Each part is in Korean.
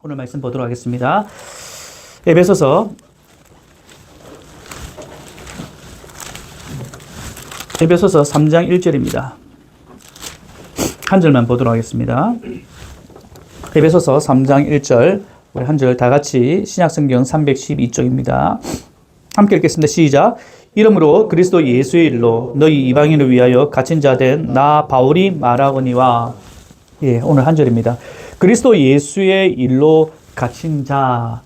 오늘 말씀 보도록 하겠습니다. 에베소서 3장 1절입니다. 한 절만 보도록 하겠습니다. 에베소서 3장 1절, 우리 한 절 다 같이 신약성경 312쪽입니다. 함께 읽겠습니다. 시작. 이러므로 그리스도 예수의 일로 너희 이방인을 위하여 갇힌 자 된 나 바울이 말하거니와. 오늘 한 절입니다. 그리스도 예수의 일로 갇힌 자,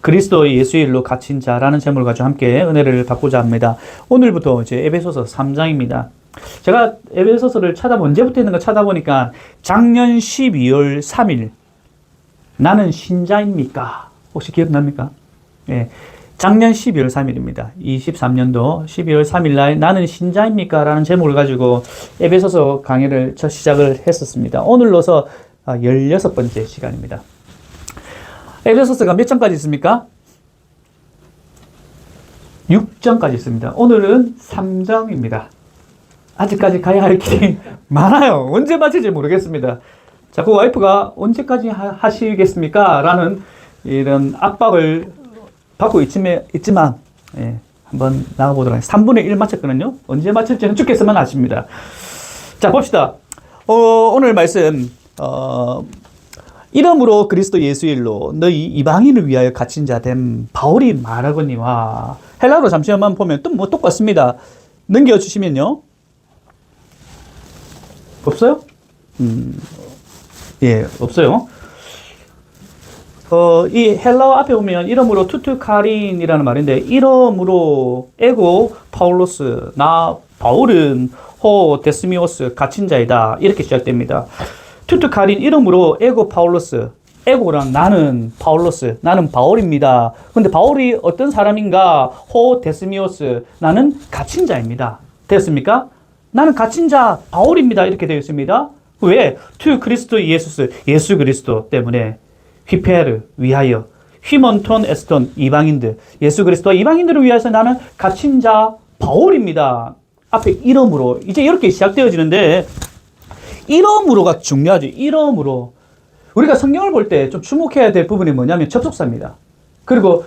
그리스도 예수의 일로 갇힌 자라는 제목을 가지고 함께 은혜를 받고자 합니다. 오늘부터 이제 에베소서 3장입니다. 제가 에베소서를 언제부터 있는 거 찾아보니까 작년 12월 3일, 나는 신자입니까? 혹시 기억납니까? 작년 12월 3일입니다. 23년도 12월 3일 날 나는 신자입니까? 라는 제목을 가지고 에베소서 강의를 첫 시작을 했었습니다. 오늘로서 16번째 시간입니다. 에베소서가 몇 장까지 있습니까? 6장까지 있습니다. 오늘은 3장입니다. 아직까지 가야 할 길이 많아요. 언제 마칠지 모르겠습니다. 자꾸 와이프가 언제까지 하시겠습니까? 라는 이런 압박을 받고 있지만 한번 나가보도록 하겠습니다. 3분의 1 마쳤거든요. 언제 마칠지는 주께서만 아십니다. 자, 봅시다. 오늘 말씀, 이러므로 그리스도 예수의 일로 너희 이방인을 위하여 갇힌 자 된 바울이 말하거니와. 헬라어로 잠시만 보면 또 뭐 똑같습니다. 넘겨주시면요. 없어요? 없어요. 이 헬라어 앞에 보면 이름으로 투투카린이라는 말인데, 이름으로 에고 파울로스, 나 바울은 호 데스미오스 갇힌 자이다, 이렇게 시작됩니다. 투투카린 이름으로 에고 파울로스, 에고랑 나는 파울로스, 나는 바울입니다. 근데 바울이 어떤 사람인가? 호 데스미오스, 나는 갇힌 자입니다. 됐습니까? 나는 갇힌 자 바울입니다. 이렇게 되어 있습니다. 왜? 투 그리스도 예수 그리스도 때문에. 휘페르, 위하여, 휘먼톤 에스톤, 이방인들, 예수 그리스도와 이방인들을 위해서 나는 갇힌 자 바울입니다. 앞에 이름으로, 이제 이렇게 시작되어지는데, 이름으로가 중요하죠. 이름으로. 우리가 성경을 볼 때 좀 주목해야 될 부분이 뭐냐면 접속사입니다. 그리고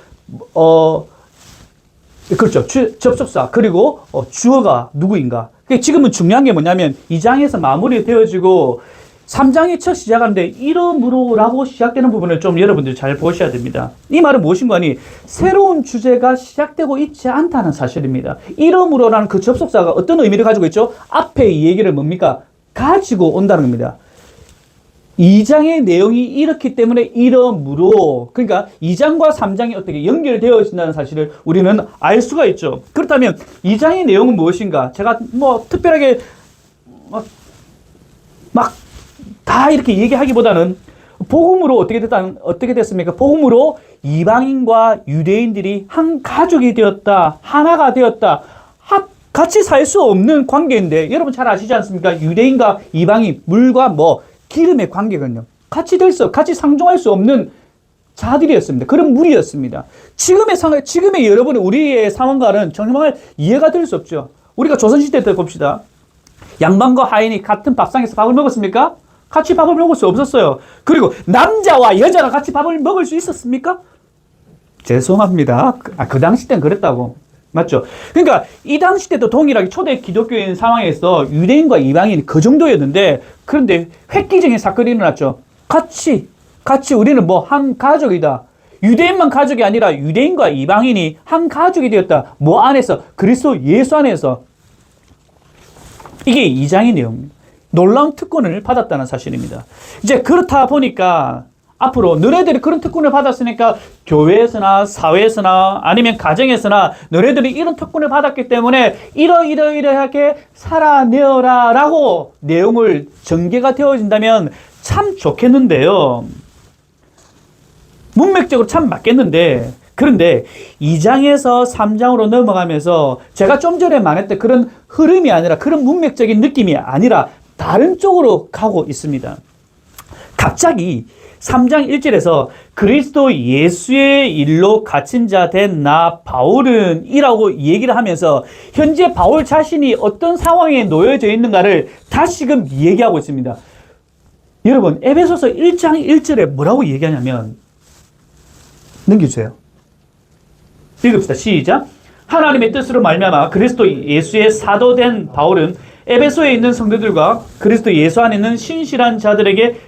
그렇죠. 접속사. 그리고 주어가 누구인가. 지금은 중요한 게 뭐냐면 2장에서 마무리되어지고 3장이 첫 시작하는데 이름으로라고 시작되는 부분을 좀 여러분들이 잘 보셔야 됩니다. 이 말은 무엇인가 하니 새로운 주제가 시작되고 있지 않다는 사실입니다. 이름으로라는 그 접속사가 어떤 의미를 가지고 있죠? 앞에 이 얘기를 뭡니까? 가지고 온다는 겁니다. 2장의 내용이 이렇기 때문에 이름으로, 그러니까 2장과 3장이 어떻게 연결되어진다는 사실을 우리는 알 수가 있죠. 그렇다면 2장의 내용은 무엇인가? 제가 뭐 특별하게 막 다 이렇게 얘기하기보다는 복음으로 어떻게 됐습니까? 복음으로 이방인과 유대인들이 한 가족이 되었다, 하나가 되었다, 같이 살 수 없는 관계인데, 여러분 잘 아시지 않습니까? 유대인과 이방인, 물과 기름의 관계거든요. 같이 상종할 수 없는 자들이었습니다. 그런 무리였습니다. 지금의 여러분의 우리의 상황과는 정말 이해가 될 수 없죠. 우리가 조선시대 때 봅시다. 양반과 하인이 같은 밥상에서 밥을 먹었습니까? 같이 밥을 먹을 수 없었어요. 그리고 남자와 여자가 같이 밥을 먹을 수 있었습니까? 죄송합니다. 그 당시 때는 그랬다고. 맞죠? 그러니까 이 당시 때도 동일하게 초대 기독교인 상황에서 유대인과 이방인이 그 정도였는데, 그런데 획기적인 사건이 일어났죠. 같이 우리는 한 가족이다. 유대인만 가족이 아니라 유대인과 이방인이 한 가족이 되었다. 안에서? 그리스도 예수 안에서. 이게 2장의 내용입니다. 놀라운 특권을 받았다는 사실입니다. 이제 그렇다 보니까 앞으로 너네들이 그런 특권을 받았으니까 교회에서나 사회에서나 아니면 가정에서나 너네들이 이런 특권을 받았기 때문에 이러이러하게 살아내어라 라고 내용을 전개가 되어진다면 참 좋겠는데요. 문맥적으로 참 맞겠는데, 그런데 2장에서 3장으로 넘어가면서 제가 좀 전에 말했던 그런 흐름이 아니라, 그런 문맥적인 느낌이 아니라 다른 쪽으로 가고 있습니다. 갑자기 3장 1절에서 그리스도 예수의 일로 갇힌 자 된 나 바울은 이라고 얘기를 하면서 현재 바울 자신이 어떤 상황에 놓여져 있는가를 다시금 얘기하고 있습니다. 여러분, 에베소서 1장 1절에 뭐라고 얘기하냐면 넘겨주세요. 읽읍시다. 시작. 하나님의 뜻으로 말미암아 그리스도 예수의 사도된 바울은 에베소에 있는 성도들과 그리스도 예수 안에 있는 신실한 자들에게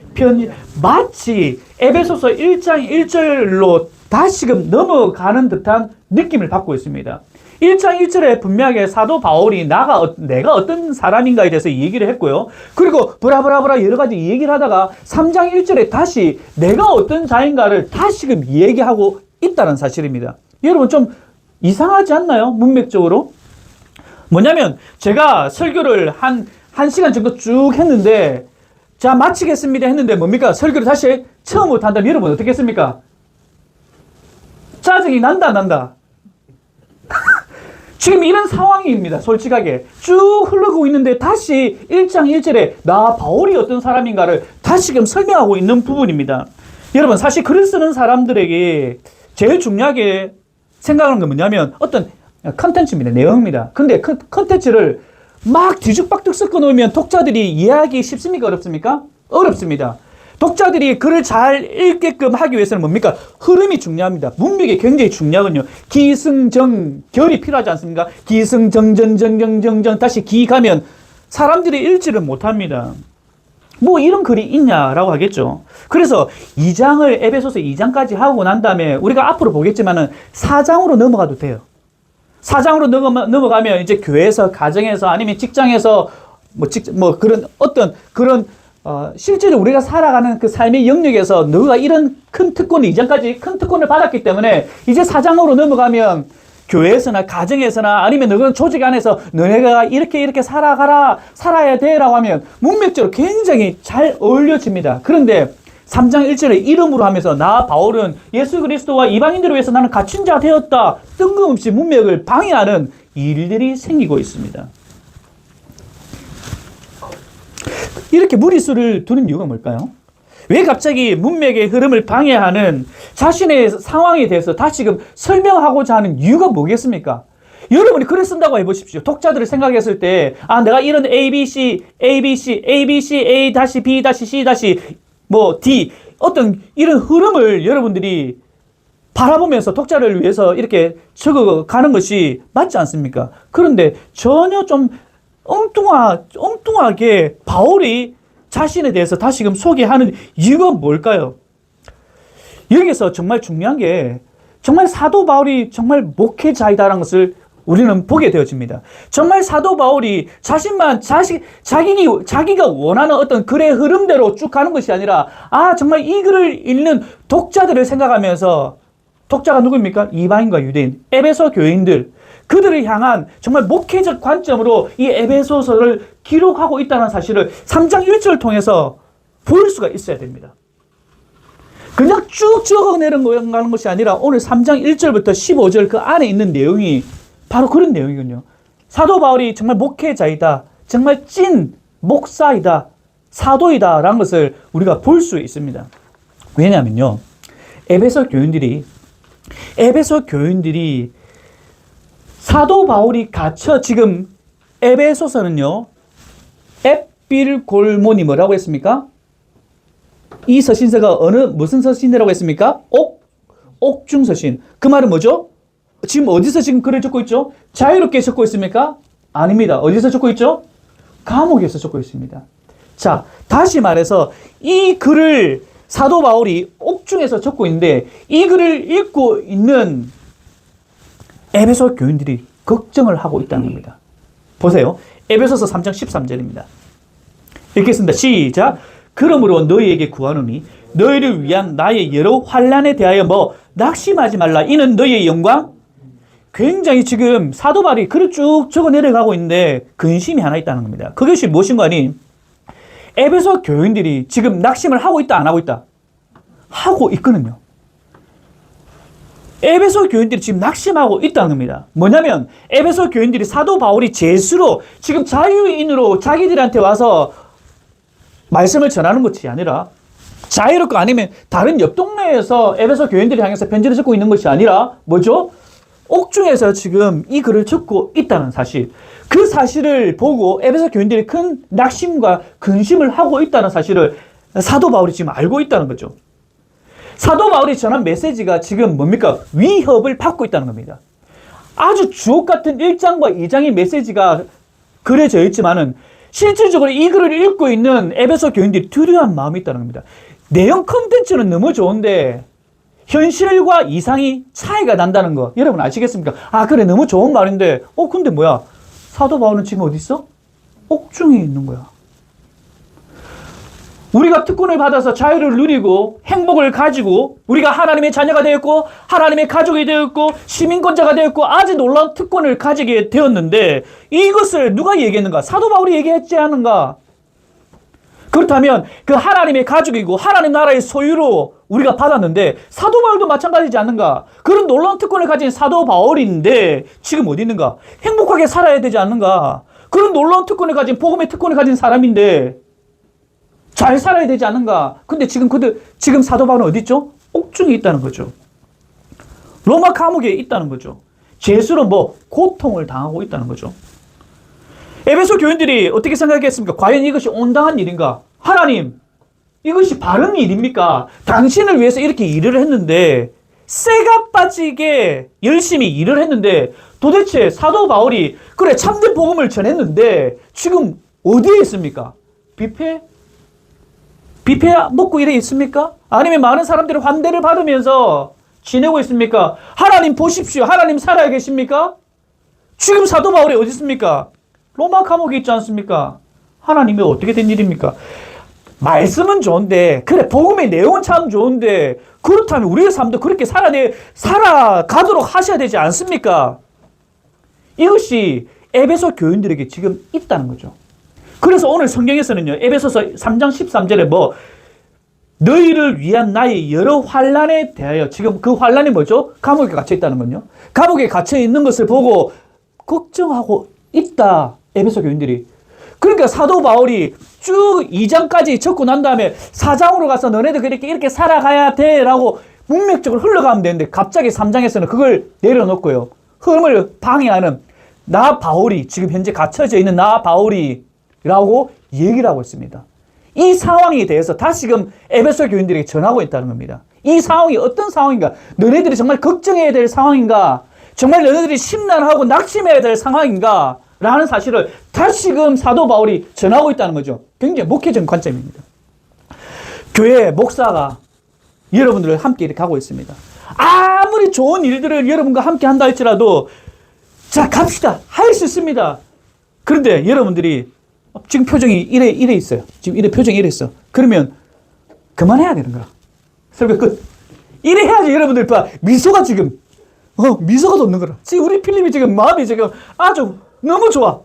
마치 에베소서 1장 1절로 다시금 넘어가는 듯한 느낌을 받고 있습니다. 1장 1절에 분명하게 사도 바울이 내가 어떤 사람인가에 대해서 얘기를 했고요. 그리고 브라브라브라 여러 가지 얘기를 하다가 3장 1절에 다시 내가 어떤 자인가를 다시금 얘기하고 있다는 사실입니다. 여러분 좀 이상하지 않나요? 문맥적으로. 뭐냐면 제가 설교를 한 시간 정도 쭉 했는데 자 마치겠습니다 했는데 뭡니까? 설교를 다시 처음부터 한다면 여러분 어떻게 했습니까? 짜증이 난다 안 난다? 지금 이런 상황입니다. 솔직하게 쭉 흘러가고 있는데 다시 1장 1절에 나 바울이 어떤 사람인가를 다시금 설명하고 있는 부분입니다. 여러분 사실 글을 쓰는 사람들에게 제일 중요하게 생각하는 건 뭐냐면 어떤 컨텐츠입니다. 내용입니다. 근데 컨텐츠를 막 뒤죽박죽 섞어 놓으면 독자들이 이해하기 쉽습니까? 어렵습니까? 어렵습니다. 독자들이 글을 잘 읽게끔 하기 위해서는 뭡니까? 흐름이 중요합니다. 문맥이 굉장히 중요하거든요. 기승전결이 필요하지 않습니까? 기승전전전전전전 다시 기 가면 사람들이 읽지를 못합니다. 뭐 이런 글이 있냐라고 하겠죠. 그래서 2장을 에베소서 2장까지 하고 난 다음에 우리가 앞으로 보겠지만은 4장으로 넘어가도 돼요. 4장으로 넘어가면 이제 교회에서, 가정에서, 아니면 직장에서 실제로 우리가 살아가는 그 삶의 영역에서 너가 이런 큰 특권을 2장까지 큰 특권을 받았기 때문에 이제 4장으로 넘어가면 교회에서나 가정에서나 아니면 너는 조직 안에서 너네가 이렇게 살아야 돼라고 하면 문맥적으로 굉장히 잘 어울려집니다. 그런데 3장 1절에 이름으로 하면서 나 바울은 예수 그리스도와 이방인들을 위해서 나는 갇힌 자 되었다. 뜬금없이 문맥을 방해하는 일들이 생기고 있습니다. 이렇게 무리수를 두는 이유가 뭘까요? 왜 갑자기 문맥의 흐름을 방해하는 자신의 상황에 대해서 다시금 설명하고자 하는 이유가 뭐겠습니까? 여러분이 글을 쓴다고 해보십시오. 독자들을 생각했을 때, 내가 이런 ABC, A, B, C, A, B, C, D, 어떤 이런 흐름을 여러분들이 바라보면서 독자를 위해서 이렇게 적어가는 것이 맞지 않습니까? 그런데 전혀 좀 엉뚱하게 바울이 자신에 대해서 다시금 소개하는 이유가 뭘까요? 여기서 정말 중요한 게 정말 사도 바울이 정말 목회자이다라는 것을 우리는 보게 되어집니다. 정말 사도 바울이 자기가 원하는 어떤 글의 흐름대로 쭉 가는 것이 아니라 정말 이 글을 읽는 독자들을 생각하면서 독자가 누구입니까? 이방인과 유대인, 에베소 교인들, 그들을 향한 정말 목회적 관점으로 이 에베소서를 기록하고 있다는 사실을 3장 1절을 통해서 볼 수가 있어야 됩니다. 그냥 쭉 적어내는 것이 아니라 오늘 3장 1절부터 15절 그 안에 있는 내용이 바로 그런 내용이군요. 사도 바울이 정말 목회자이다, 정말 찐 목사이다, 사도이다 라는 것을 우리가 볼 수 있습니다. 왜냐하면요, 에베소 교인들이 사도 바울이 갇혀 지금 에베소서는요, 앳빌골몬이 뭐라고 했습니까? 이 서신서가 무슨 서신이라고 했습니까? 옥중서신. 그 말은 뭐죠? 지금 어디서 지금 글을 적고 있죠? 자유롭게 적고 있습니까? 아닙니다. 어디서 적고 있죠? 감옥에서 적고 있습니다. 자, 다시 말해서 이 글을 사도 바울이 옥중에서 적고 있는데 이 글을 읽고 있는 에베소 교인들이 걱정을 하고 있다는 겁니다. 보세요. 에베소서 3장 13절입니다. 읽겠습니다. 시작. 그러므로 너희에게 구하노니 너희를 위한 나의 여러 환난에 대하여 낙심하지 말라. 이는 너희의 영광. 굉장히 지금 사도 바울이 글을 쭉 적어 내려가고 있는데 근심이 하나 있다는 겁니다. 그것이 무엇인가 하니 에베소 교인들이 지금 낙심을 하고 있다, 안 하고 있다? 하고 있거든요. 에베소 교인들이 지금 낙심하고 있다는 겁니다. 뭐냐면 에베소 교인들이 사도 바울이 제수로 지금 자유인으로 자기들한테 와서 말씀을 전하는 것이 아니라 자유롭고 아니면 다른 옆 동네에서 에베소 교인들을 향해서 편지를 적고 있는 것이 아니라 뭐죠? 옥중에서 지금 이 글을 적고 있다는 사실. 그 사실을 보고 에베소 교인들이 큰 낙심과 근심을 하고 있다는 사실을 사도 바울이 지금 알고 있다는 거죠. 사도 바울이 전한 메시지가 지금 뭡니까? 위협을 받고 있다는 겁니다. 아주 주옥 같은 1장과 2장의 메시지가 그려져 있지만은 실질적으로 이 글을 읽고 있는 에베소 교인들이 두려운 마음이 있다는 겁니다. 내용 컨텐츠는 너무 좋은데 현실과 이상이 차이가 난다는 거 여러분 아시겠습니까? 아 그래 너무 좋은 말인데 근데 뭐야? 사도 바울은 지금 어디 있어? 옥중에 있는 거야. 우리가 특권을 받아서 자유를 누리고 행복을 가지고 우리가 하나님의 자녀가 되었고 하나님의 가족이 되었고 시민권자가 되었고 아주 놀라운 특권을 가지게 되었는데 이것을 누가 얘기했는가? 사도 바울이 얘기했지 않은가? 그렇다면 그 하나님의 가족이고 하나님 나라의 소유로 우리가 받았는데 사도 바울도 마찬가지지 않는가? 그런 놀라운 특권을 가진 사도 바울인데 지금 어디 있는가? 행복하게 살아야 되지 않는가? 그런 놀라운 특권을 가진 복음의 특권을 가진 사람인데 잘 살아야 되지 않는가? 근데 지금 사도 바울은 어디 있죠? 옥중에 있다는 거죠. 로마 감옥에 있다는 거죠. 죄수로 고통을 당하고 있다는 거죠. 에베소 교인들이 어떻게 생각했습니까? 과연 이것이 온당한 일인가? 하나님, 이것이 바른 일입니까? 당신을 위해서 이렇게 일을 했는데, 쇠가 빠지게 열심히 일을 했는데, 도대체 사도 바울이, 그래, 참된 복음을 전했는데, 지금 어디에 있습니까? 뷔페 먹고 이래 있습니까? 아니면 많은 사람들의 환대를 받으면서 지내고 있습니까? 하나님 보십시오. 하나님 살아 계십니까? 지금 사도 바울이 어디 있습니까? 로마 감옥에 있지 않습니까? 하나님이 어떻게 된 일입니까? 말씀은 좋은데, 그래, 복음의 내용은 참 좋은데, 그렇다면 우리의 삶도 그렇게 살아가도록 하셔야 되지 않습니까? 이것이 에베소 교인들에게 지금 있다는 거죠. 그래서 오늘 성경에서는요, 에베소서 3장 13절에 너희를 위한 나의 여러 환난에 대하여, 지금 그 환난이 뭐죠? 감옥에 갇혀 있다는 건요. 감옥에 갇혀 있는 것을 보고 걱정하고 있다, 에베소 교인들이. 그러니까 사도 바울이 쭉 2장까지 적고 난 다음에 4장으로 가서 너네들 이렇게 살아가야 돼 라고 문맥적으로 흘러가면 되는데 갑자기 3장에서는 그걸 내려놓고요. 흐름을 방해하는 나 바울이, 지금 현재 갇혀져 있는 나 바울이 라고 얘기를 하고 있습니다. 이 상황에 대해서 다시금 에베소 교인들에게 전하고 있다는 겁니다. 이 상황이 어떤 상황인가? 너네들이 정말 걱정해야 될 상황인가? 정말 너네들이 심란하고 낙심해야 될 상황인가? 라는 사실을 다시금 사도 바울이 전하고 있다는 거죠. 굉장히 목회적 관점입니다. 교회 목사가 여러분들을 함께 이렇게 하고 있습니다. 아무리 좋은 일들을 여러분과 함께 한다 할지라도 자 갑시다. 할 수 있습니다. 그런데 여러분들이 지금 표정이 이래 있어요. 지금 표정이 이래 있어. 그러면 그만해야 되는 거야. 설교 끝. 이래 해야지 여러분들 봐. 미소가 지금 미소가 돋는 거라. 지금 우리 필립이 지금 마음이 지금 아주 너무 좋아.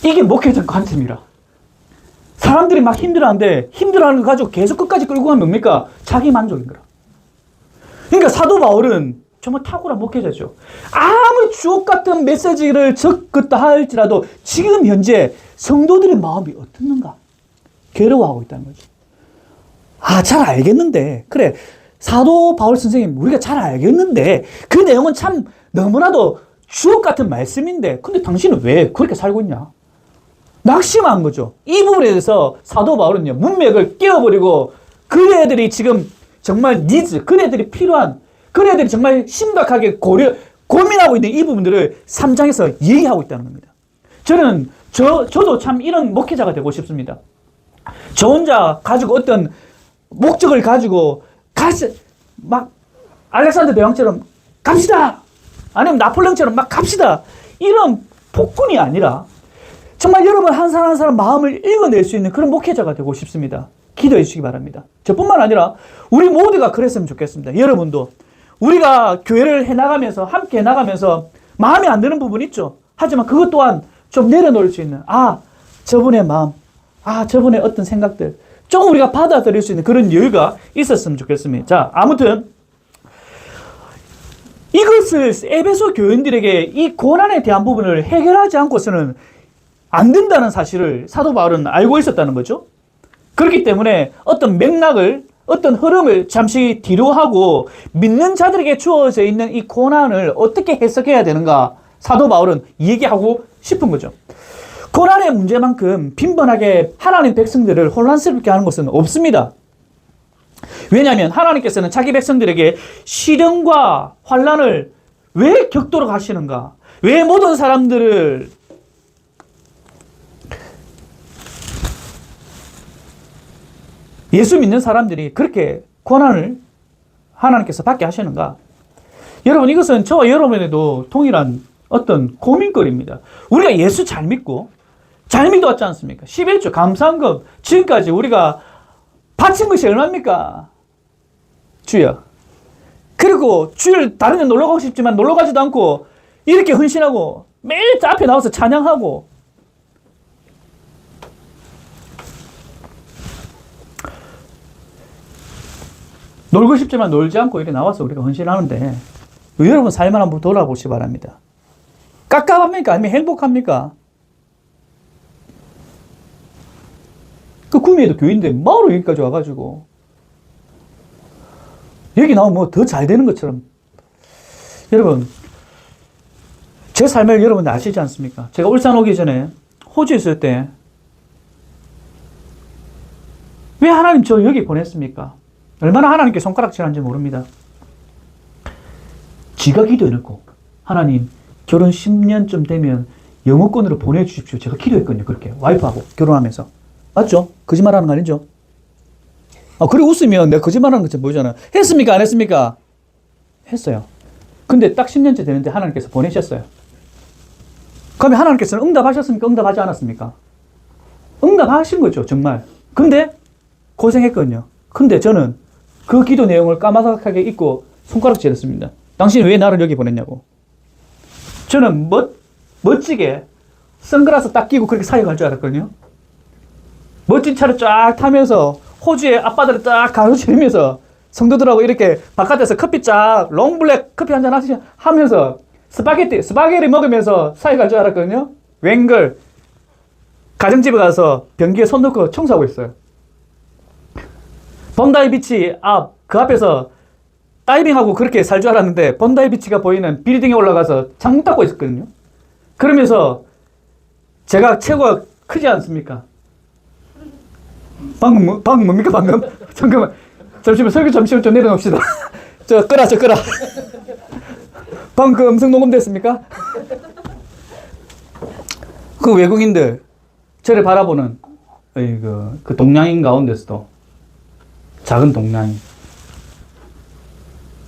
이게 목회적 관점이라. 사람들이 막 힘들어하는데 힘들어하는 거 가지고 계속 끝까지 끌고 가면 뭡니까? 자기 만족인 거라. 그러니까 사도 바울은 정말 탁월한 목회자죠. 아무리 주옥 같은 메시지를 적었다 할지라도 지금 현재 성도들의 마음이 어떻는가? 괴로워하고 있다는 거죠. 잘 알겠는데. 그래, 사도 바울 선생님 우리가 잘 알겠는데 그 내용은 참 너무나도 주옥 같은 말씀인데 근데 당신은 왜 그렇게 살고 있냐? 낙심한 거죠. 이 부분에 대해서 사도 바울은요, 문맥을 깨워버리고 그네들이 지금 정말 그네들이 필요한, 그네들이 정말 심각하게 고민하고 있는 이 부분들을 3장에서 얘기하고 있다는 겁니다. 저도 참 이런 목회자가 되고 싶습니다. 저 혼자 가지고 어떤 목적을 가지고 막 알렉산더 대왕처럼 갑시다! 아니면 나폴레옹처럼 막 갑시다! 이런 폭군이 아니라 정말 여러분 한 사람 한 사람 마음을 읽어낼 수 있는 그런 목회자가 되고 싶습니다. 기도해 주시기 바랍니다. 저뿐만 아니라 우리 모두가 그랬으면 좋겠습니다. 여러분도 우리가 교회를 해나가면서 함께 해나가면서 마음에 안 드는 부분 있죠. 하지만 그것 또한 좀 내려놓을 수 있는 저분의 마음, 저분의 어떤 생각들 조금 우리가 받아들일 수 있는 그런 여유가 있었으면 좋겠습니다. 자, 아무튼 이것을 에베소 교인들에게 이 고난에 대한 부분을 해결하지 않고서는 안 된다는 사실을 사도 바울은 알고 있었다는 거죠. 그렇기 때문에 어떤 맥락을, 어떤 흐름을 잠시 뒤로 하고 믿는 자들에게 주어져 있는 이 고난을 어떻게 해석해야 되는가 사도 바울은 얘기하고 싶은 거죠. 고난의 문제만큼 빈번하게 하나님 백성들을 혼란스럽게 하는 것은 없습니다. 왜냐하면 하나님께서는 자기 백성들에게 시련과 환난을 왜 격도록 하시는가? 왜 모든 사람들을 예수 믿는 사람들이 그렇게 고난을 하나님께서 받게 하시는가? 여러분, 이것은 저와 여러분에도 동일한 어떤 고민거리입니다. 우리가 예수 잘 믿고 잘 믿어왔지 않습니까? 11조 감사헌금 지금까지 우리가 바친 것이 얼마입니까? 주여. 그리고 주일 다른 데 놀러 가고 싶지만 놀러 가지도 않고 이렇게 헌신하고 매일 앞에 나와서 찬양하고 놀고 싶지만 놀지 않고 이렇게 나와서 우리가 헌신하는데 여러분 삶을 한번 돌아보시기 바랍니다. 깝깝합니까? 아니면 행복합니까? 그 구미에도 교인데 뭐하러 여기까지 와가지고 여기 나오면 뭐 더 잘 되는 것처럼. 여러분, 제 삶을 여러분 아시지 않습니까? 제가 울산 오기 전에 호주에 있을 때 왜 하나님 저 여기 보냈습니까? 얼마나 하나님께 손가락질한지 모릅니다. 지가 기도해놓고 하나님 결혼 10년쯤 되면 영어권으로 보내주십시오. 제가 기도했거든요. 그렇게 와이프하고 결혼하면서. 맞죠? 거짓말하는 거 아니죠? 그리고 웃으면 내가 거짓말하는 것처럼 보이잖아. 했습니까? 안 했습니까? 했어요. 근데 딱 10년째 되는데 하나님께서 보내셨어요. 그러면 하나님께서는 응답하셨습니까? 응답하지 않았습니까? 응답하신 거죠. 정말. 근데 고생했거든요. 근데 저는 그 기도 내용을 까마득하게 잊고 손가락질 했습니다. 당신이 왜 나를 여기 보냈냐고. 저는 멋지게 선글라스 딱 끼고 그렇게 사역할 줄 알았거든요. 멋진 차를 쫙 타면서 호주의 아빠들을 딱 가로지르면서 성도들하고 이렇게 바깥에서 커피 쫙 롱블랙 커피 한잔 하면서 스파게티 먹으면서 사역할 줄 알았거든요. 웬걸 가정집에 가서 변기에 손 넣고 청소하고 있어요. 본다이 비치 그 앞에서 다이빙하고 그렇게 살 줄 알았는데 본다이 비치가 보이는 빌딩에 올라가서 창문 닫고 있었거든요. 그러면서 제가 체구가 크지 않습니까? 방금 뭡니까 방금? 잠깐만. 잠시만 설교 잠시만 좀 내려놓읍시다. 저 끄라. 방금 그 음성 녹음됐습니까? 그 외국인들 저를 바라보는 그 동양인 가운데서도 작은 동양인.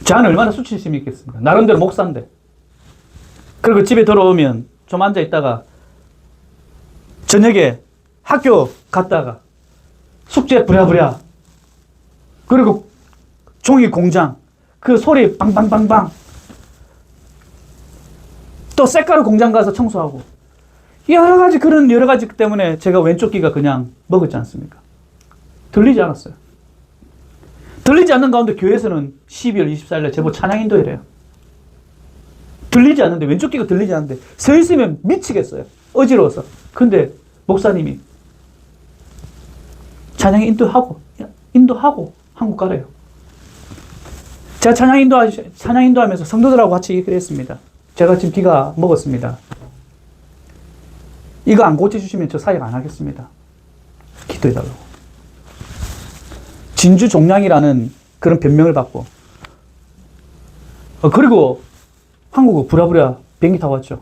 저는 얼마나 수치심이 있겠습니까? 나름대로 목사인데. 그리고 집에 들어오면 좀 앉아 있다가 저녁에 학교 갔다가 숙제 부랴부랴 그리고 종이 공장 그 소리 빵빵빵빵 또 쇳가루 공장 가서 청소하고 그런 여러 가지 때문에 제가 왼쪽 귀가 그냥 먹었지 않습니까? 들리지 않았어요. 들리지 않는 가운데 교회에서는 12월 24일에 제보 찬양 인도회래요. 들리지 않는데 왼쪽 귀가 들리지 않는데 서 있으면 미치겠어요. 어지러워서. 근데 목사님이 찬양 인도하고 한국 가래요. 제가 찬양 인도하면서 성도들하고 같이 얘기를 했습니다. 제가 지금 귀가 먹었습니다. 이거 안 고쳐주시면 저 사역 안 하겠습니다. 기도해달라고. 진주 종량이라는 그런 변명을 받고 그리고 한국으로 부랴부랴 비행기 타고 왔죠.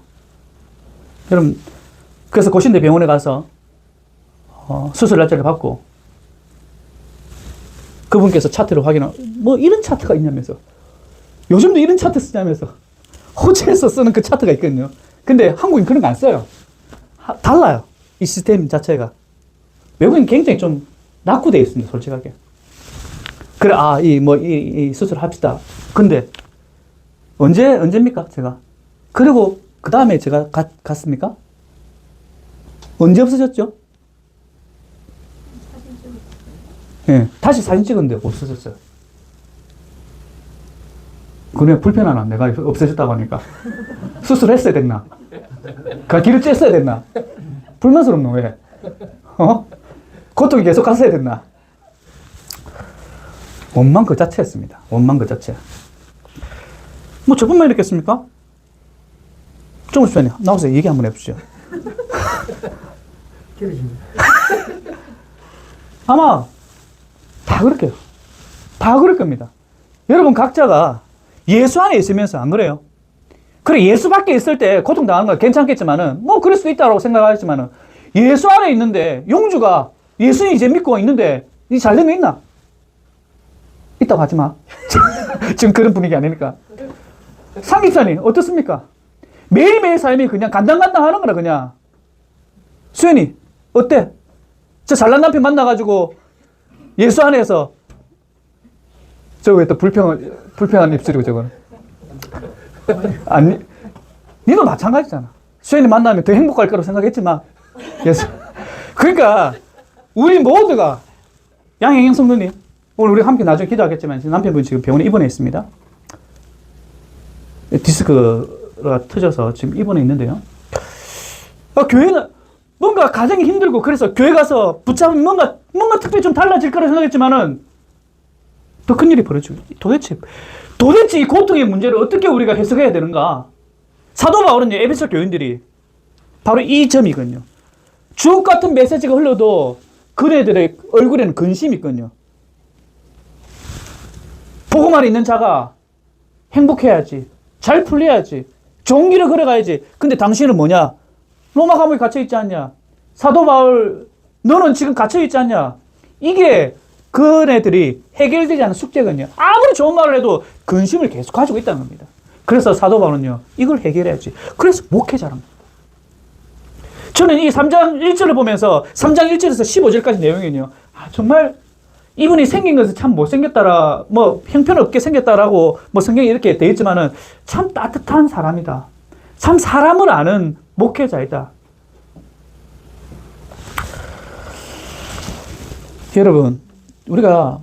여러분, 그래서 고신대 병원에 가서 수술 날짜를 받고 그분께서 차트를 확인하고 뭐 이런 차트가 있냐면서 요즘도 이런 차트 쓰냐면서 호주에서 쓰는 그 차트가 있거든요. 근데 한국인 그런 거 안 써요. 달라요. 이 시스템 자체가. 외국인 굉장히 좀 낙후되어 있습니다. 솔직하게. 그래, 이 수술을 합시다. 근데 언제입니까? 제가. 그리고 그 다음에 제가 갔습니까? 언제 없어졌죠? 예, 다시 사진 찍었는데 없어졌어요. 그래, 불편하나? 내가 없어졌다고 하니까. 수술했어야 됐나? 길을 쬐어야 됐나? 불만스럽노, 왜? 고통이 계속 갔어야 됐나? 원망 그 자체였습니다. 원망 그 자체. 뭐 저뿐만 이랬겠습니까? 정우수 편이 나와서 얘기 한번 해보시죠. 아마 다 그렇게요. 다 그럴 겁니다. 여러분 각자가 예수 안에 있으면서 안 그래요? 그래, 예수 밖에 있을 때 고통당하는 건 괜찮겠지만은, 뭐, 그럴 수도 있다고 생각하지만은, 예수 안에 있는데, 용주가 예수님 이제 믿고 있는데, 이 잘된 거 있나? 있다고 하지 마. 지금 그런 분위기 아니니까. 상기찬이 어떻습니까? 매일매일 삶이 그냥 간당간당 하는 거라, 그냥. 수연이, 어때? 저 잘난 남편 만나가지고, 예수 안에서, 저거 왜 또 불평한 입술이고, 저거는. 아니, 니도 마찬가지잖아. 수연이 만나면 더 행복할 거라고 생각했지만, 예수. 그러니까, 우리 모두가, 양혜경 성도님, 오늘 우리 함께 나중에 기도하겠지만, 남편분이 지금 병원에 입원해 있습니다. 디스크가 터져서 지금 입원해 있는데요. 교회는 뭔가 가정이 힘들고, 그래서 교회 가서 붙잡으면 뭔가 특별히 좀 달라질 거라 생각했지만은, 더 큰 일이 벌어지고, 도대체 이 고통의 문제를 어떻게 우리가 해석해야 되는가? 사도 바울은 에베소 교인들이 바로 이 점이거든요. 주옥 같은 메시지가 흘러도 그네들의 얼굴에는 근심이 있거든요. 복음 안에 있는 자가 행복해야지, 잘 풀려야지, 좋은 길을 걸어가야지. 근데 당신은 뭐냐? 로마 감옥에 갇혀있지 않냐? 사도 바울, 너는 지금 갇혀있지 않냐? 이게 그네들이 해결되지 않은 숙제거든요. 아무리 좋은 말을 해도 근심을 계속 가지고 있다는 겁니다. 그래서 사도 바울은요, 이걸 해결해야지. 그래서 목회자란 겁니다. 저는 이 3장 1절을 보면서 3장 1절에서 15절까지 내용이요. 정말 이분이 생긴 것은 참 못생겼다라, 뭐 형편없게 생겼다라고 뭐 성경에 이렇게 되어 있지만은 참 따뜻한 사람이다. 참 사람을 아는 목회자이다. 여러분, 우리가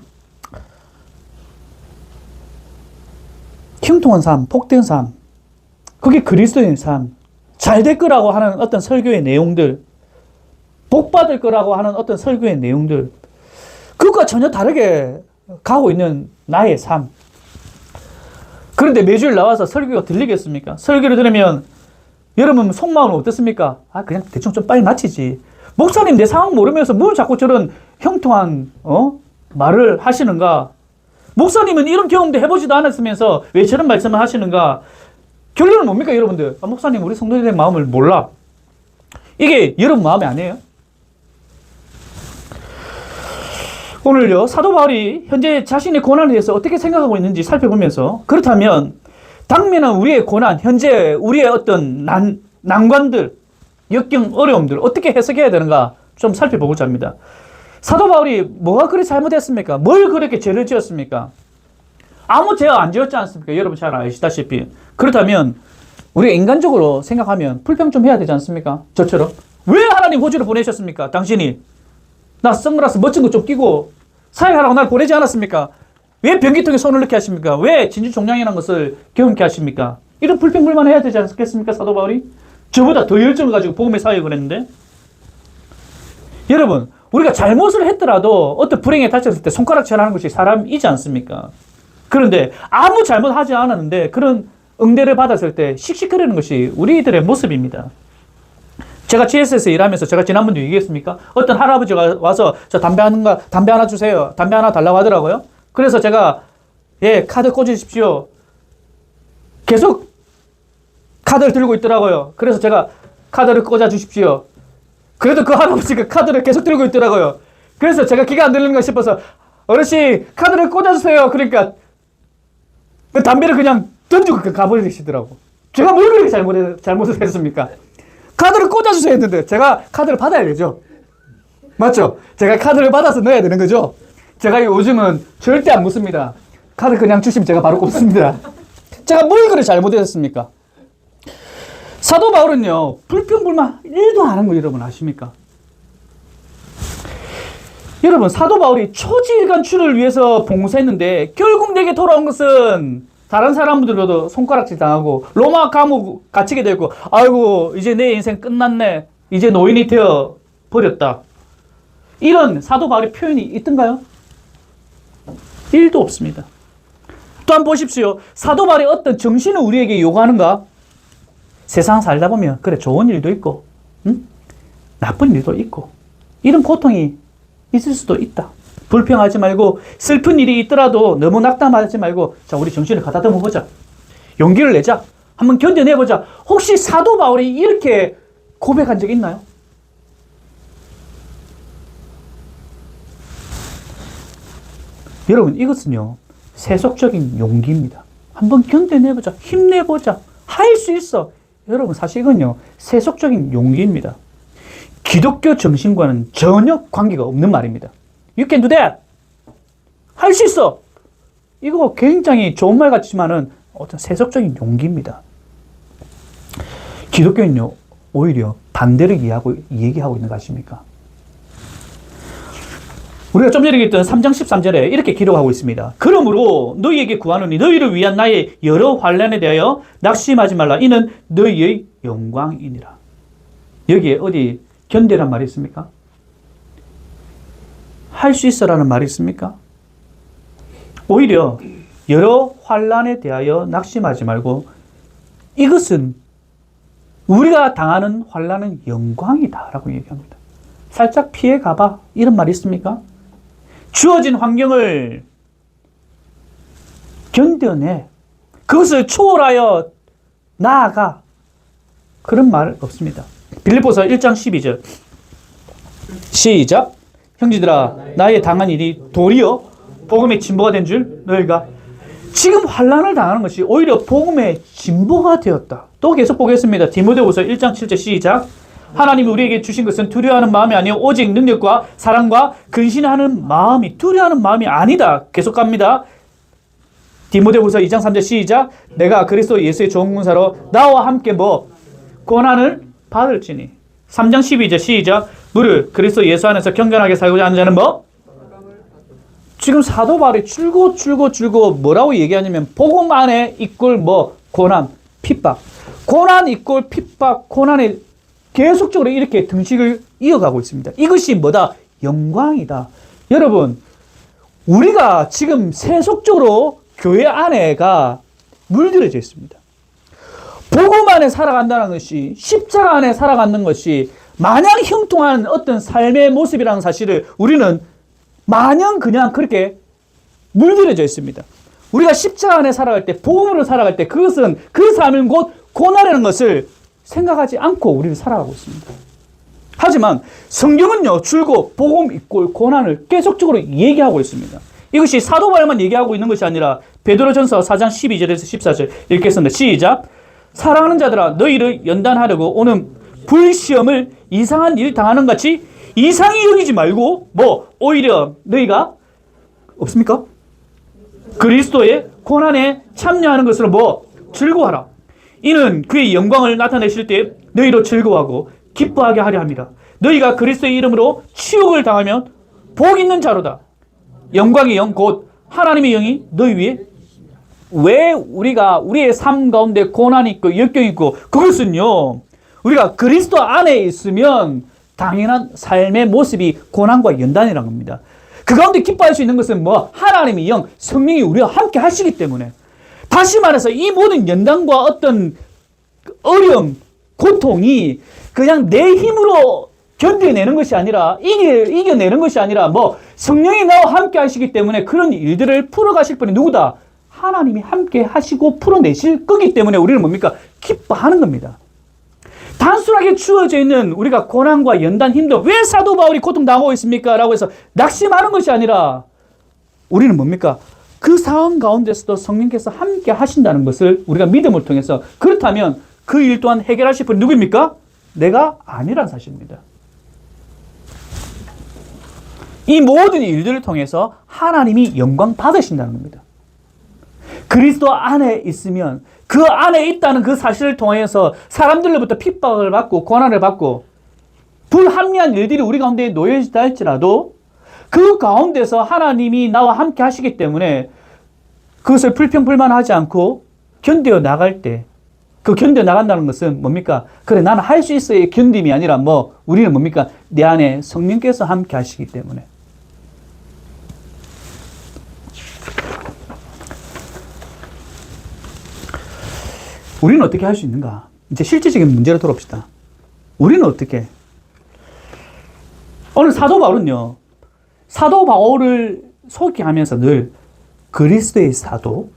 형통한 삶, 복된 삶, 그게 그리스도인 삶, 잘 될 거라고 하는 어떤 설교의 내용들, 복 받을 거라고 하는 어떤 설교의 내용들, 그것과 전혀 다르게 가고 있는 나의 삶. 그런데 매주일 나와서 설교가 들리겠습니까? 설교를 들으면 여러분 속마음은 어떻습니까? 그냥 대충 좀 빨리 마치지. 목사님 내 상황 모르면서 뭘 자꾸 저런 형통한 말을 하시는가? 목사님은 이런 경험도 해보지도 않았으면서 왜 저런 말씀을 하시는가? 결론은 뭡니까, 여러분들? 목사님, 우리 성도들의 마음을 몰라. 이게 여러분 마음이 아니에요? 오늘요, 사도 바울이 현재 자신의 고난에 대해서 어떻게 생각하고 있는지 살펴보면서, 그렇다면 당면한 우리의 고난, 현재 우리의 어떤 난관들, 역경, 어려움들 어떻게 해석해야 되는가 좀 살펴보고자 합니다. 사도 바울이 뭐가 그리 잘못했습니까? 뭘 그렇게 죄를 지었습니까? 아무 죄가 안 지었지 않습니까? 여러분 잘 아시다시피. 그렇다면 우리가 인간적으로 생각하면 불평 좀 해야 되지 않습니까? 저처럼. 왜 하나님 호주를 보내셨습니까? 당신이 나 선글라스 멋진 거 좀 끼고 사역하라고 날 보내지 않았습니까? 왜 변기통에 손을 넣게 하십니까? 왜 진주종량이라는 것을 경험케 하십니까? 이런 불평불만 해야 되지 않겠습니까? 사도 바울이? 저보다 더 열정을 가지고 복음의 사역을 했는데. 여러분, 우리가 잘못을 했더라도 어떤 불행에 다쳤을 때 손가락질하는 것이 사람이지 않습니까? 그런데 아무 잘못하지 않았는데 그런 응대를 받았을 때 씩씩거리는 것이 우리들의 모습입니다. 제가 GS에서 일하면서 제가 지난번도 얘기했습니까? 어떤 할아버지가 와서 저 담배 하나 주세요. 담배 하나 달라고 하더라고요. 그래서 제가 카드 꽂으십시오. 계속 카드를 들고 있더라고요. 그래서 제가 카드를 꽂아 주십시오. 그래도 그 할아버지가 카드를 계속 들고 있더라고요. 그래서 제가 귀가 안 들리는가 싶어서 어르신 카드를 꽂아주세요. 그러니까 그 담배를 그냥 던지고 가버리시더라고. 제가 뭘 그렇게 잘못을 했습니까? 카드를 꽂아주세요 했는데 제가 카드를 받아야 되죠. 맞죠? 제가 카드를 받아서 넣어야 되는 거죠. 제가 요즘은 절대 안 묻습니다. 카드 그냥 주시면 제가 바로 꽂습니다. 제가 뭘 그렇게 잘못했습니까? 사도 바울은요, 불평불만 1도 안 한 거 여러분 아십니까? 여러분, 사도 바울이 초지일관출을 위해서 봉사했는데 결국 내게 돌아온 것은 다른 사람들로도 손가락질 당하고 로마 감옥 갇히게 되고, 아이고 이제 내 인생 끝났네, 이제 노인이 되어 버렸다, 이런 사도 바울의 표현이 있던가요? 1도 없습니다. 또한 보십시오. 사도 바울의 어떤 정신을 우리에게 요구하는가? 세상 살다 보면 그래 좋은 일도 있고 나쁜 일도 있고 이런 고통이 있을 수도 있다. 불평하지 말고 슬픈 일이 있더라도 너무 낙담하지 말고 자, 우리 정신을 가다듬어 보자. 용기를 내자. 한번 견뎌내보자. 혹시 사도 바울이 이렇게 고백한 적 있나요? 여러분, 이것은요, 세속적인 용기입니다. 한번 견뎌내보자. 힘내보자. 할 수 있어. 여러분, 사실 이건요, 세속적인 용기입니다. 기독교 정신과는 전혀 관계가 없는 말입니다. You can do that. 할 수 있어. 이거 굉장히 좋은 말 같지만은 어떤 세속적인 용기입니다. 기독교는요, 오히려 반대로 얘기하고 있는 거 아십니까? 우리가 좀 전에 얘기했던 3장 13절에 이렇게 기록하고 있습니다. 그러므로 너희에게 구하노니 너희를 위한 나의 여러 환난에 대하여 낙심하지 말라. 이는 너희의 영광이니라. 여기에 어디 견뎌란 말이 있습니까? 할 수 있어라는 말이 있습니까? 오히려 여러 환난에 대하여 낙심하지 말고 이것은 우리가 당하는 환난은 영광이다라고 얘기합니다. 살짝 피해 가봐 이런 말이 있습니까? 주어진 환경을 견뎌내. 그것을 초월하여 나아가. 그런 말 없습니다. 빌립보서 1장 12절 시작. 형제들아 나의 당한 일이 도리어 복음의 진보가 된 줄 너희가 지금 환난을 당하는 것이 오히려 복음의 진보가 되었다. 또 계속 보겠습니다. 디모데후서 1장 7절 시작. 하나님이 우리에게 주신 것은 두려워하는 마음이 아니요 오직 능력과 사랑과 근신하는 마음이 두려워하는 마음이 아니다. 계속 갑니다. 디모데후서 2장 3절 시작. 내가 그리스도 예수의 좋은 군사로 나와 함께 뭐 고난을 받을지니. 3장 12절 시작. 무릇 그리스도 예수 안에서 경건하게 살고자 하는 자는 뭐? 지금 사도 바울이 줄고 뭐라고 얘기하냐면 복음 안에 이꼴 뭐 고난, 핍박. 고난 이꼴 핍박, 고난에 계속적으로 이렇게 등식을 이어가고 있습니다. 이것이 뭐다? 영광이다. 여러분, 우리가 지금 세속적으로 교회 안에가 물들여져 있습니다. 복음 안에 살아간다는 것이, 십자가 안에 살아가는 것이 마냥 형통한 어떤 삶의 모습이라는 사실을 우리는 마냥 그냥 그렇게 물들여져 있습니다. 우리가 십자가 안에 살아갈 때, 복음으로 살아갈 때 그것은 그 삶은 곧 고난이라는 것을 생각하지 않고 우리를 살아가고 있습니다. 하지만 성경은요, 줄곧 복음 있고 고난을 계속적으로 얘기하고 있습니다. 이것이 사도 바울만 얘기하고 있는 것이 아니라 베드로전서 4장 12절에서 14절 읽겠습니다. 시작. 사랑하는 자들아 너희를 연단하려고 오는 불시험을 이상한 일 당하는 같이 이상히 여기지 말고 뭐 오히려 너희가 없습니까? 그리스도의 고난에 참여하는 것으로 뭐 즐거워하라. 이는 그의 영광을 나타내실 때 너희로 즐거워하고 기뻐하게 하려 합니다. 너희가 그리스도의 이름으로 치욕을 당하면 복 있는 자로다. 영광의 영 곧 하나님의 영이 너희 위에. 왜 우리가 우리의 삶 가운데 고난이 있고 역경이 있고 그것은요, 우리가 그리스도 안에 있으면 당연한 삶의 모습이 고난과 연단이라는 겁니다. 그 가운데 기뻐할 수 있는 것은 뭐 하나님의 영, 성령이 우리와 함께 하시기 때문에. 다시 말해서 이 모든 연단과 어떤 어려움, 고통이 그냥 내 힘으로 견뎌내는 것이 아니라 이겨내는 것이 아니라 뭐 성령이 나와 함께 하시기 때문에 그런 일들을 풀어가실 분이 누구다? 하나님이 함께 하시고 풀어내실 거기 때문에 우리는 뭡니까? 기뻐하는 겁니다. 단순하게 주어져 있는 우리가 고난과 연단, 힘든 왜 사도 바울이 고통당하고 있습니까? 라고 해서 낙심하는 것이 아니라 우리는 뭡니까? 그 상황 가운데서도 성령께서 함께 하신다는 것을 우리가 믿음을 통해서, 그렇다면 그 일 또한 해결하실 분이 누구입니까? 내가 아니란 사실입니다. 이 모든 일들을 통해서 하나님이 영광 받으신다는 겁니다. 그리스도 안에 있으면 그 안에 있다는 그 사실을 통해서 사람들로부터 핍박을 받고 고난을 받고 불합리한 일들이 우리 가운데 놓여지다 할지라도 그 가운데서 하나님이 나와 함께 하시기 때문에 그것을 불평불만하지 않고 견뎌 나갈 때, 그 견뎌 나간다는 것은 뭡니까? 그래, 나는 할 수 있어의 견딤이 아니라 뭐 우리는 뭡니까? 내 안에 성령께서 함께 하시기 때문에. 우리는 어떻게 할 수 있는가? 이제 실질적인 문제로 돌아옵시다. 우리는 어떻게? 오늘 사도 바울은요, 사도 바울을 소개하면서 늘 그리스도의 사도,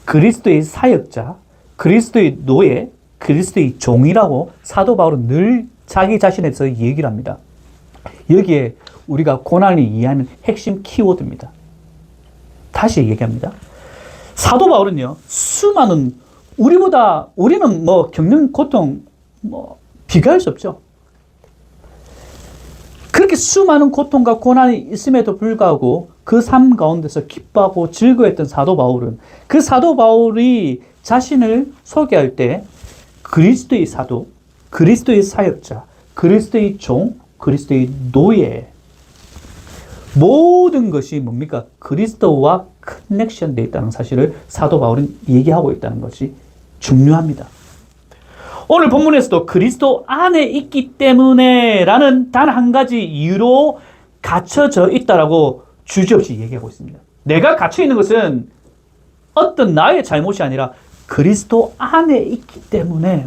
그리스도의 사역자, 그리스도의 노예, 그리스도의 종이라고 사도 바울은 늘 자기 자신에 대해서 얘기를 합니다. 여기에 우리가 고난을 이해하는 핵심 키워드입니다. 다시 얘기합니다. 사도 바울은요, 수많은, 우리는 뭐 겪는 고통, 비교할 수 없죠. 그렇게 수많은 고통과 고난이 있음에도 불구하고 그 삶 가운데서 기뻐하고 즐거워했던 사도 바울은 그 사도 바울이 자신을 소개할 때 그리스도의 사도, 그리스도의 사역자, 그리스도의 종, 그리스도의 노예, 모든 것이 뭡니까? 그리스도와 커넥션 되어 있다는 사실을 사도 바울은 얘기하고 있다는 것이 중요합니다. 오늘 본문에서도 그리스도 안에 있기 때문에 라는 단 한 가지 이유로 갇혀져 있다라고 주저없이 얘기하고 있습니다. 내가 갇혀 있는 것은 어떤 나의 잘못이 아니라 그리스도 안에 있기 때문에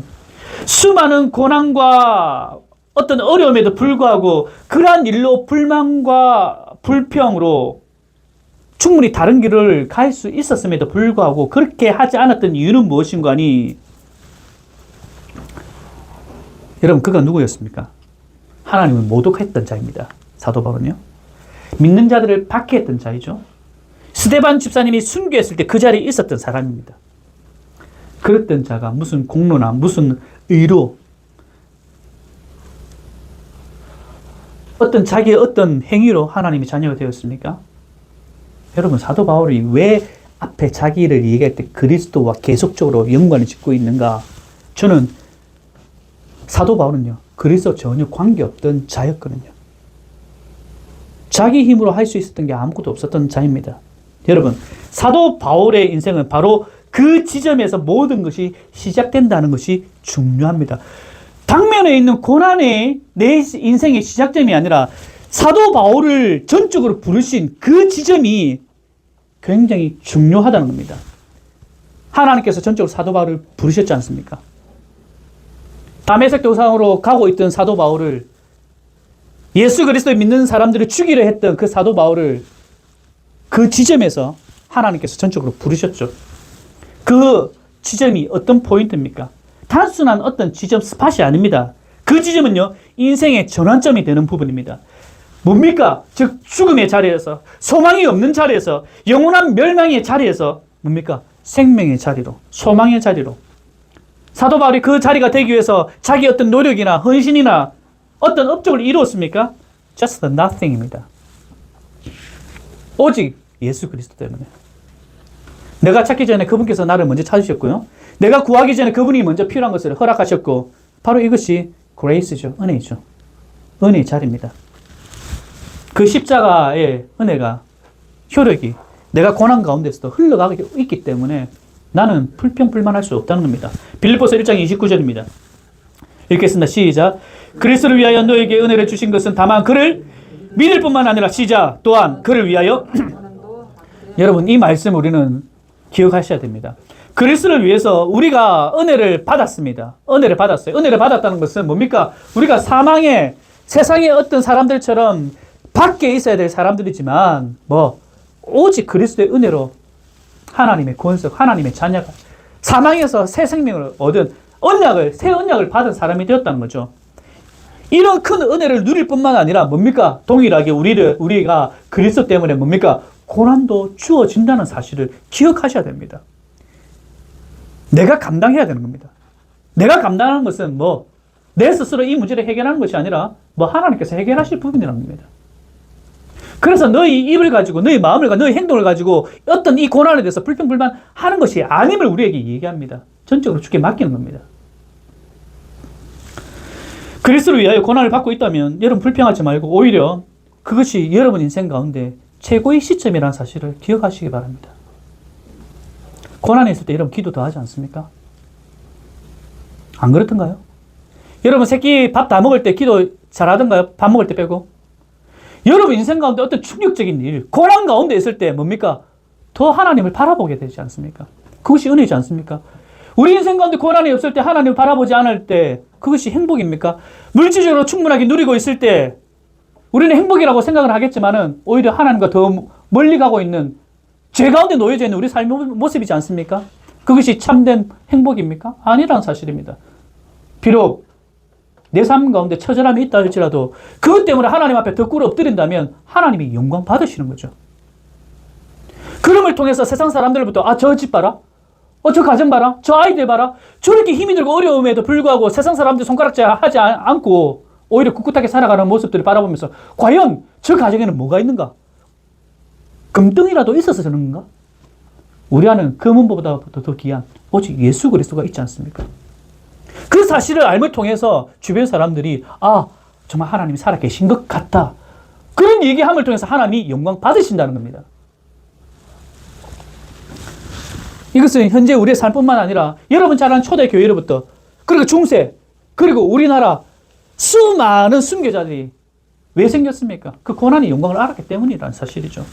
수많은 고난과 어떤 어려움에도 불구하고 그러한 일로 불만과 불평으로 충분히 다른 길을 갈 수 있었음에도 불구하고 그렇게 하지 않았던 이유는 무엇인가 하니 여러분 그가 누구였습니까? 하나님을 모독했던 자입니다. 사도 바울은요. 믿는 자들을 박해했던 자이죠. 스데반 집사님이 순교했을 때 그 자리에 있었던 사람입니다. 그랬던 자가 무슨 공로나 무슨 의로 어떤 자기의 어떤 행위로 하나님의 자녀가 되었습니까? 여러분 사도 바울이 왜 앞에 자기를 얘기할 때 그리스도와 계속적으로 연관을 짓고 있는가? 저는 사도 바울은요 그리스도 전혀 관계없던 자였거든요. 자기 힘으로 할 수 있었던 게 아무것도 없었던 자입니다. 여러분 사도 바울의 인생은 바로 그 지점에서 모든 것이 시작된다는 것이 중요합니다. 당면에 있는 고난이 내 인생의 시작점이 아니라 사도 바울을 전적으로 부르신 그 지점이 굉장히 중요하다는 겁니다. 하나님께서 전적으로 사도 바울을 부르셨지 않습니까? 다메섹 도상으로 가고 있던 사도 바울을 예수 그리스도를 믿는 사람들을 죽이려 했던 그 사도 바울을 그 지점에서 하나님께서 전적으로 부르셨죠. 그 지점이 어떤 포인트입니까? 단순한 어떤 지점 스팟이 아닙니다. 그 지점은요, 인생의 전환점이 되는 부분입니다. 뭡니까? 즉, 죽음의 자리에서, 소망이 없는 자리에서, 영원한 멸망의 자리에서, 뭡니까? 생명의 자리로, 소망의 자리로. 사도 바울이 그 자리가 되기 위해서 자기 어떤 노력이나 헌신이나 어떤 업적을 이루었습니까? Just nothing입니다. 오직 예수 그리스도 때문에. 내가 찾기 전에 그분께서 나를 먼저 찾으셨고요. 내가 구하기 전에 그분이 먼저 필요한 것을 허락하셨고 바로 이것이 grace죠. 은혜이죠. 은혜의 자리입니다. 그 십자가의 은혜가 효력이 내가 고난 가운데서도 흘러가고 있기 때문에 나는 불평불만할 수 없다는 겁니다. 빌립보서 1장 29절입니다. 읽겠습니다. 시작. 그리스도를 위하여 너에게 은혜를 주신 것은 다만 그를 믿을 뿐만 아니라 시작 또한 그를 위하여 여러분 이 말씀 우리는 기억하셔야 됩니다. 그리스도를 위해서 우리가 은혜를 받았습니다. 은혜를 받았어요. 은혜를 받았다는 것은 뭡니까? 우리가 사망의 세상의 어떤 사람들처럼 밖에 있어야 될 사람들이지만 오직 그리스도의 은혜로 하나님의 권석, 하나님의 자녀가 사망에서 새 생명을 얻은 새 언약을 받은 사람이 되었다는 거죠. 이런 큰 은혜를 누릴 뿐만 아니라 뭡니까? 동일하게 우리가 그리스도 때문에 뭡니까? 고난도 주어진다는 사실을 기억하셔야 됩니다. 내가 감당해야 되는 겁니다. 내가 감당하는 것은 내 스스로 이 문제를 해결하는 것이 아니라 하나님께서 해결하실 부분이라는 겁니다. 그래서 너희 입을 가지고 너희 마음을 가지고 너희 행동을 가지고 어떤 이 고난에 대해서 불평불만 하는 것이 아님을 우리에게 얘기합니다. 전적으로 주께 맡기는 겁니다. 그리스도를 위하여 고난을 받고 있다면 여러분 불평하지 말고 오히려 그것이 여러분 인생 가운데 최고의 시점이라는 사실을 기억하시기 바랍니다. 고난에 있을 때 여러분 기도 더 하지 않습니까? 안 그렇던가요? 여러분 새끼 밥 다 먹을 때 기도 잘하던가요? 밥 먹을 때 빼고? 여러분 인생 가운데 어떤 충격적인 일, 고난 가운데 있을 때 뭡니까? 더 하나님을 바라보게 되지 않습니까? 그것이 은혜지 않습니까? 우리 인생 가운데 고난이 없을 때 하나님을 바라보지 않을 때 그것이 행복입니까? 물질적으로 충분하게 누리고 있을 때 우리는 행복이라고 생각을 하겠지만은 오히려 하나님과 더 멀리 가고 있는 죄 가운데 놓여져 있는 우리 삶의 모습이지 않습니까? 그것이 참된 행복입니까? 아니라는 사실입니다. 비록 내 삶 가운데 처절함이 있다 할지라도 그것 때문에 하나님 앞에 더 꿇어 엎드린다면 하나님이 영광 받으시는 거죠. 그럼을 통해서 세상 사람들부터 저 집 봐라. 저 가정 봐라. 저 아이들 봐라. 저렇게 힘이 들고 어려움에도 불구하고 세상 사람들 손가락질 하지 않고 오히려 꿋꿋하게 살아가는 모습들을 바라보면서 과연 저 가정에는 뭐가 있는가? 금덩이라도 있어서 저런 건가? 우리 안은 금은보다 더 귀한 오직 예수 그리스도가 있지 않습니까? 그 사실을 알을 통해서 주변 사람들이 정말 하나님이 살아계신 것 같다. 그런 얘기함을 통해서 하나님이 영광 받으신다는 겁니다. 이것은 현재 우리의 삶뿐만 아니라 여러분 잘 아는 초대교회로부터 그리고 중세 그리고 우리나라 수많은 순교자들이 왜 생겼습니까? 그 고난의 영광을 알았기 때문이라는 사실이죠.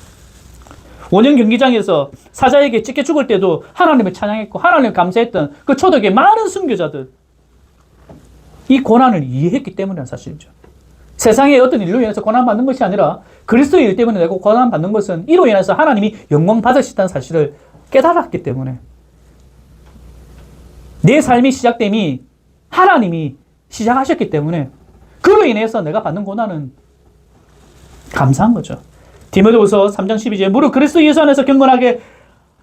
원형 경기장에서 사자에게 찢겨 죽을 때도 하나님을 찬양했고 하나님을 감사했던 그 초대교회 많은 순교자들 이 고난을 이해했기 때문이라는 사실이죠. 세상의 어떤 일로 인해서 고난받는 것이 아니라 그리스도의 일 때문에 내가 고난받는 것은 이로 인해서 하나님이 영광 받으시다는 사실을 깨달았기 때문에 내 삶이 시작됨이 하나님이 시작하셨기 때문에 그로 인해서 내가 받는 고난은 감사한 거죠. 디모데후서 3장 12절에 무릇 그리스도 예수 안에서 경건하게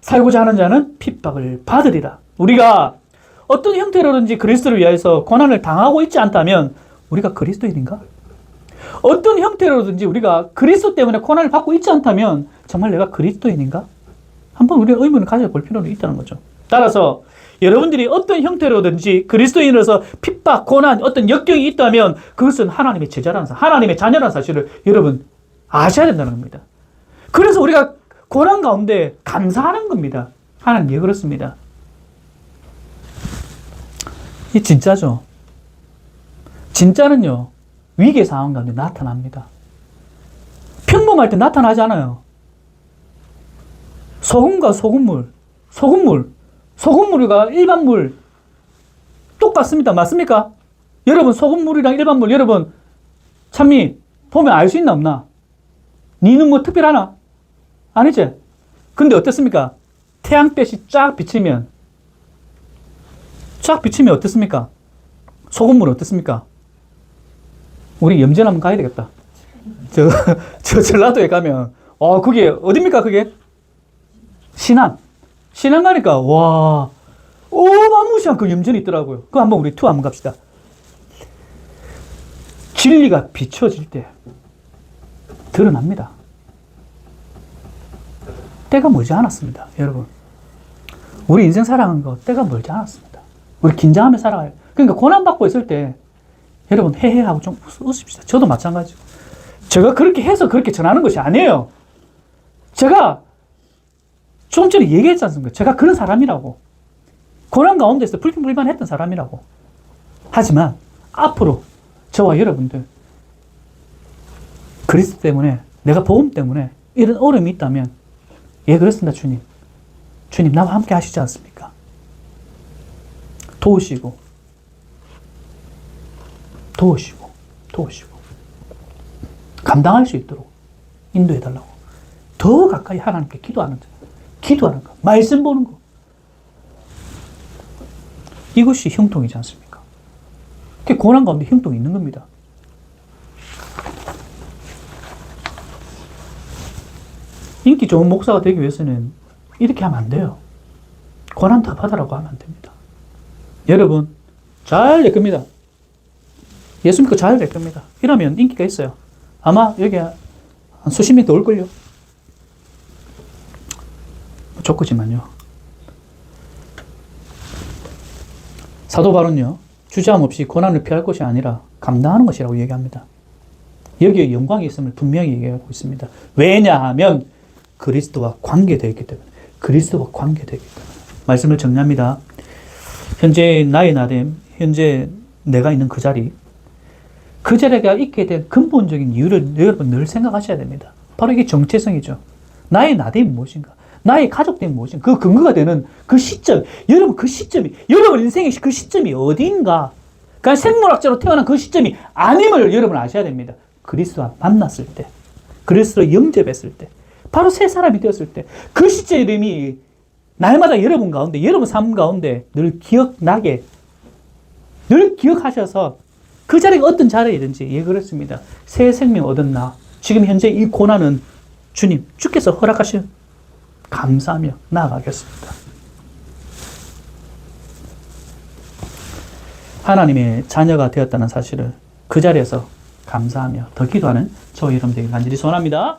살고자 하는 자는 핍박을 받으리라. 우리가 어떤 형태로든지 그리스도를 위하여서 고난을 당하고 있지 않다면 우리가 그리스도인인가? 어떤 형태로든지 우리가 그리스도 때문에 고난을 받고 있지 않다면 정말 내가 그리스도인인가? 한번 우리가 의문을 가져볼 필요는 있다는 거죠. 따라서 여러분들이 어떤 형태로든지 그리스도인으로서 핍박, 고난, 어떤 역경이 있다면 그것은 하나님의 제자라는 사실, 하나님의 자녀라는 사실을 여러분 아셔야 된다는 겁니다. 그래서 우리가 고난 가운데 감사하는 겁니다. 하나님 왜 그렇습니다. 이 진짜죠. 진짜는요, 위기의 상황 가운데 나타납니다. 평범할 때 나타나지 않아요. 소금과 소금물과 일반 물 똑같습니다. 맞습니까? 여러분 소금물이랑 일반 물 여러분 참미 보면 알 수 있나 없나? 니는 뭐 특별하나? 아니지? 근데 어떻습니까? 태양빛이 쫙 비치면 어떻습니까? 소금물은 어떻습니까? 우리 염전 한번 가야 되겠다. 저 전라도에 가면 그게 어딥니까 그게? 신안 가니까 와 어마무시한 그 염전이 있더라고요. 그거 한번 우리 투어 한번 갑시다. 진리가 비춰질 때 드러납니다. 때가 멀지 않았습니다. 여러분 우리 인생 살아가는 거 때가 멀지 않았습니다. 우리 긴장하며 살아가요. 그러니까 고난받고 있을 때 여러분 헤헤하고 좀 웃읍시다. 저도 마찬가지고 제가 그렇게 해서 그렇게 전하는 것이 아니에요. 제가 좀 전에 얘기했지 않습니까? 제가 그런 사람이라고. 고난 가운데서 불평불만했던 사람이라고. 하지만 앞으로 저와 여러분들 그리스도 때문에 내가 복음 때문에 이런 어려움이 있다면 그렇습니다. 주님 나와 함께 하시지 않습니까? 도우시고 감당할 수 있도록 인도해달라고. 더 가까이 하나님께 기도하는 거, 말씀 보는 거. 이것이 형통이지 않습니까? 그 고난 가운데 형통이 있는 겁니다. 인기 좋은 목사가 되기 위해서는 이렇게 하면 안 돼요. 고난 다 받으라고 하면 안 됩니다. 여러분, 잘 될 겁니다. 예수 믿고 잘 될 겁니다. 이러면 인기가 있어요. 아마 여기 한 수십 명 더 올걸요. 좋거지만요. 사도 바울은요, 주저함 없이 고난을 피할 것이 아니라 감당하는 것이라고 얘기합니다. 여기에 영광이 있음을 분명히 얘기하고 있습니다. 왜냐하면 그리스도와 관계되어 있기 때문에. 말씀을 정리합니다. 현재 나의 나됨, 현재 내가 있는 그 자리가 있게 된 근본적인 이유를 여러분 늘 생각하셔야 됩니다. 바로 이게 정체성이죠. 나의 나됨이 무엇인가? 나의 가족됨이 무엇인가? 그 근거가 되는 그 시점, 여러분 여러분 인생의 그 시점이 어디인가? 그러니까 생물학자로 태어난 그 시점이 아님을 여러분 아셔야 됩니다. 그리스도와 만났을 때, 그리스도를 영접했을 때, 바로 새 사람이 되었을 때, 그 시제 이름이 날마다 여러분 가운데, 여러분 삶 가운데 늘 기억나게, 늘 기억하셔서 그 자리가 어떤 자리이든지, 예, 그렇습니다. 새 생명 얻었나? 지금 현재 이 고난은 주님, 주께서 허락하신 감사하며 나아가겠습니다. 하나님의 자녀가 되었다는 사실을 그 자리에서 감사하며 더 기도하는 저희 여러분 되길 간절히 소원합니다.